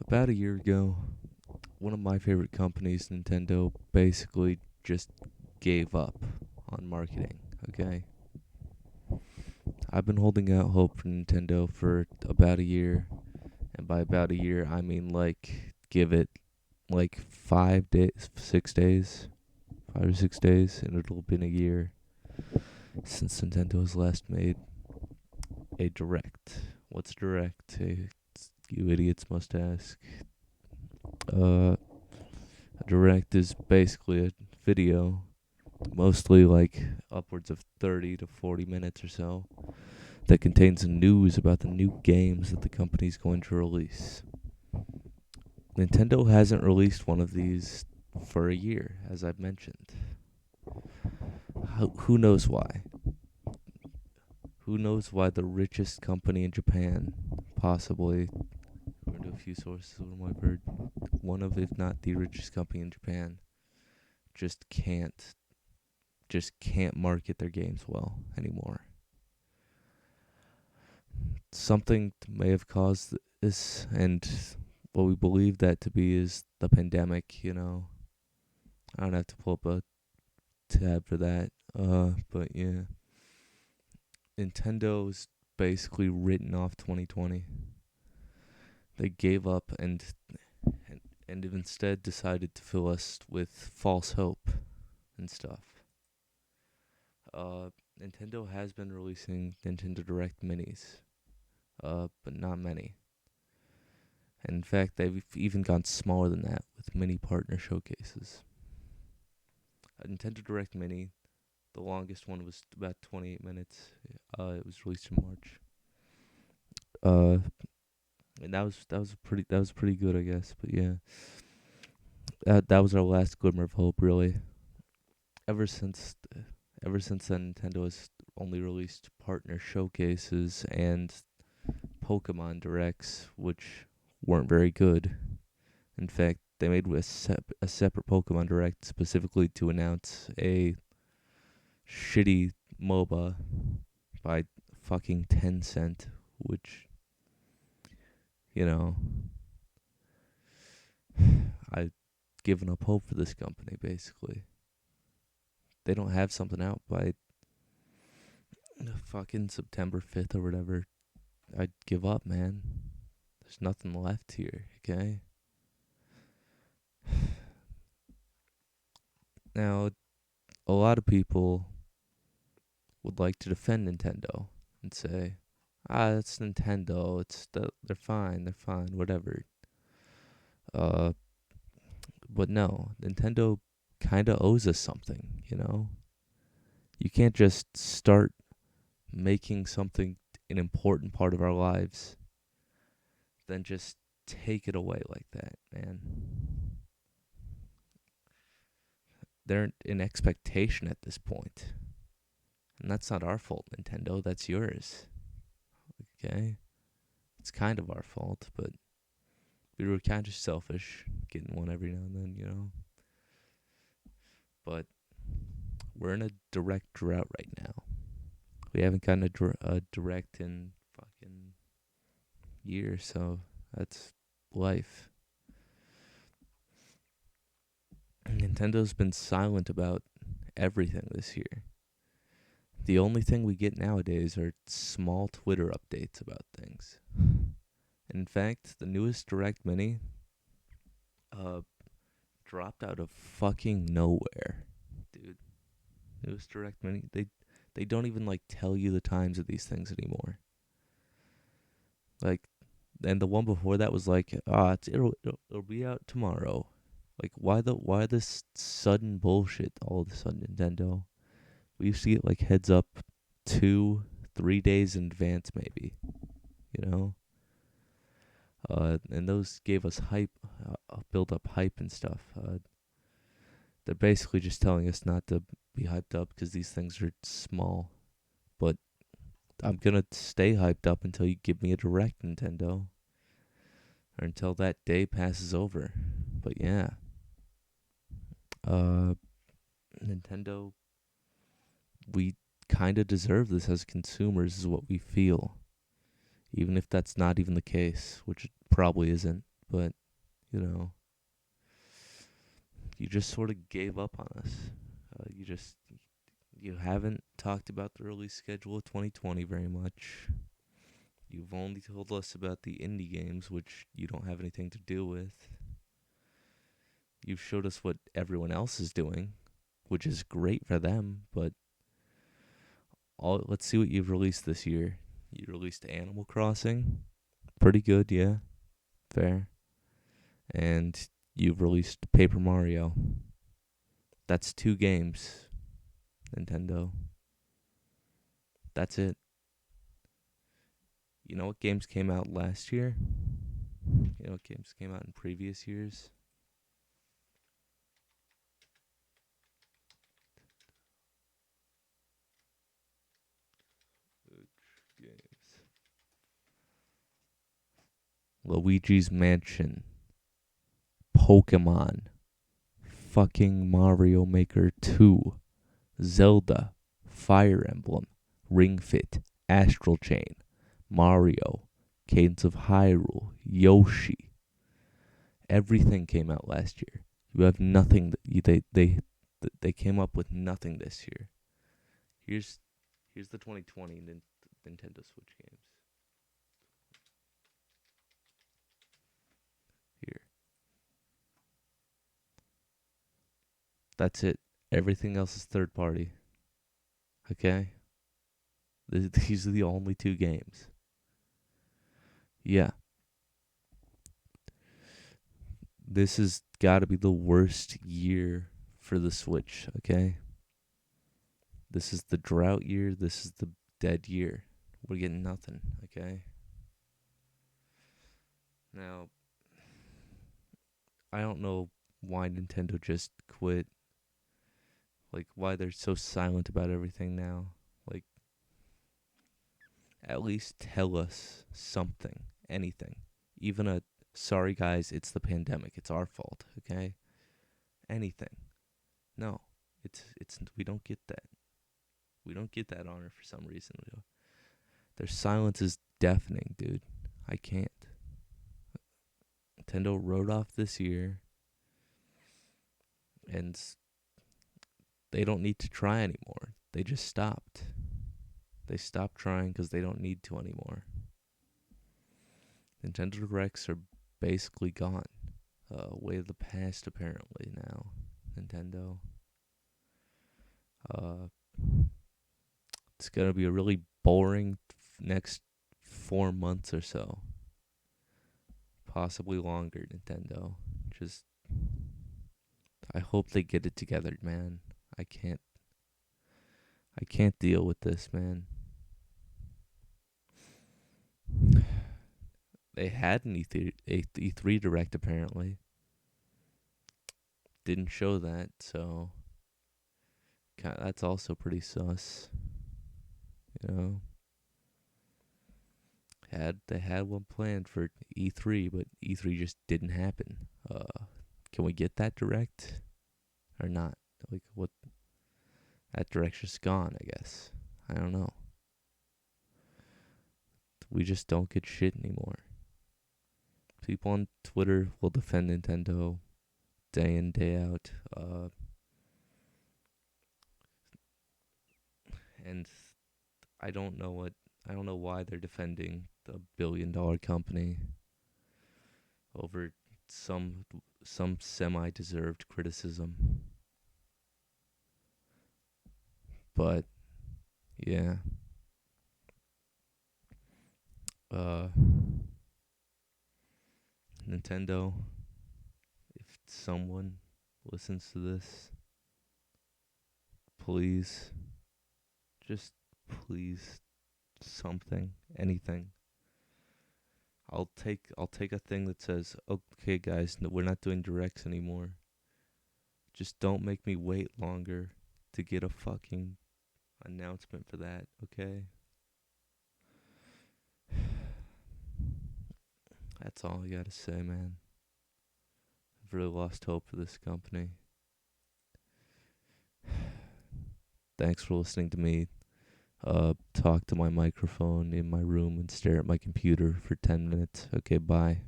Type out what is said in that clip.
About a year ago, one of my favorite companies, Nintendo, basically just gave up on marketing, okay? I've been holding out hope for Nintendo for about a year, and by about a year, I mean give it like 5 days, 6 days, 5 or 6 days, and it'll have been a year since Nintendo has last made a direct. What's direct? You idiots must ask. A direct is basically a video, mostly like upwards of 30 to 40 minutes or so, that contains news about the new games that the company's going to release. Nintendo hasn't released one of these for a year, as I've mentioned. Who knows why? Who knows why the richest company in Japan, possibly, according to a few sources of I've heard, one of, if not the richest company in Japan, just can't market their games well anymore. Something may have caused this, and what we believe that to be is the pandemic. I don't have to pull up a tab for that. But yeah, Nintendo's basically written off 2020. They gave up and have instead decided to fill us with false hope and stuff. Uh, Nintendo has been releasing Nintendo Direct Minis, but not many. And in fact, they've even gone smaller than that with mini partner showcases. A Nintendo Direct Mini, the longest one was about 28 minutes. It was released in March. Uh, and that was pretty good, I guess. But yeah, that was our last glimmer of hope, really. Ever since ever since then, Nintendo has only released partner showcases and Pokemon Directs, which weren't very good. In fact, they made a separate Pokemon Direct specifically to announce a shitty MOBA by fucking Tencent, which, you know, I've given up hope for this company, basically. They don't have something out by fucking September 5th or whatever. I'd give up, man. There's nothing left here, okay? Now, a lot of people would like to defend Nintendo and say, it's Nintendo. They're fine, whatever. Uh, but no, Nintendo kind of owes us something. You can't just start making something an important part of our lives, then just take it away like that, man. They're an expectation at this point, and that's not our fault, Nintendo. That's yours, okay? It's kind of our fault, but we were kind of selfish getting one every now and then. But we're in a direct drought right now. We haven't gotten a direct in fucking years, so that's life. Nintendo's been silent about everything this year. The only thing we get nowadays are small Twitter updates about things. In fact, the newest Direct Mini uh dropped out of fucking nowhere, dude. Newest Direct Mini, they don't even like tell you the times of these things anymore. Like, and the one before that was like, it'll be out tomorrow. Like, why this sudden bullshit all of a sudden, Nintendo? We used to get like heads up 2, 3 days in advance, maybe. You know, and those gave us hype, build up hype and stuff. They're basically just telling us not to be hyped up because these things are small. But I'm gonna stay hyped up until you give me a direct, Nintendo, or until that day passes over. But yeah, uh, Nintendo, we kind of deserve this as consumers, is what we feel. Even if that's not even the case, which it probably isn't. but, you know, you just sort of gave up on us. You haven't talked about the release schedule of 2020 very much. You've only told us about the indie games, which you don't have anything to do with. You've showed us what everyone else is doing, which is great for them, but let's see what you've released this year. You released Animal Crossing. Pretty good, yeah. Fair. And you've released Paper Mario. That's 2 games, Nintendo. That's it. You know what games came out last year? You know what games came out in previous years? Games. Luigi's Mansion. Pokemon. Fucking Mario Maker 2. Zelda. Fire Emblem. Ring Fit. Astral Chain. Mario. Cadence of Hyrule. Yoshi. Everything came out last year. You have nothing. They came up with nothing this year. Here's the 2020 Nintendo Switch games. Here. That's it. Everything else is third party. Okay? These are the only 2 games. Yeah. This has got to be the worst year for the Switch, okay? This is the drought year. This is the dead year. We're getting nothing, okay? Now, I don't know why Nintendo just quit. Like, why they're so silent about everything now. Like, at least tell us something, anything. Even a, sorry guys, it's the pandemic, it's our fault, okay? Anything. No, it's we don't get that. We don't get that honor for some reason. Their silence is deafening, dude. I can't. Nintendo wrote off this year, and they don't need to try anymore. They just stopped. They stopped trying because they don't need to anymore. Nintendo Directs are basically gone. Way of the past, apparently, now. Nintendo. It's going to be a really boring next 4 months or so. Possibly longer, Nintendo. Just, I hope they get it together, man. I can't deal with this, man. They had an E3 Direct, apparently. Didn't show that, so that's also pretty sus. You know, they had one planned for E3, but E3 just didn't happen. Can we get that Direct or not? Like, what? That Direct's just gone, I guess. I don't know. We just don't get shit anymore. People on Twitter will defend Nintendo day in, day out. And I don't know why they're defending the $1 billion company over some semi-deserved criticism. But yeah. Nintendo, if someone listens to this, please, just please, something, anything. I'll take a thing that says, okay guys, no, we're not doing directs anymore. Just don't make me wait longer to get a fucking announcement for that, okay? That's all I gotta say, man. I've really lost hope for this company. Thanks for listening to me talk to my microphone in my room and stare at my computer for 10 minutes. Okay, bye.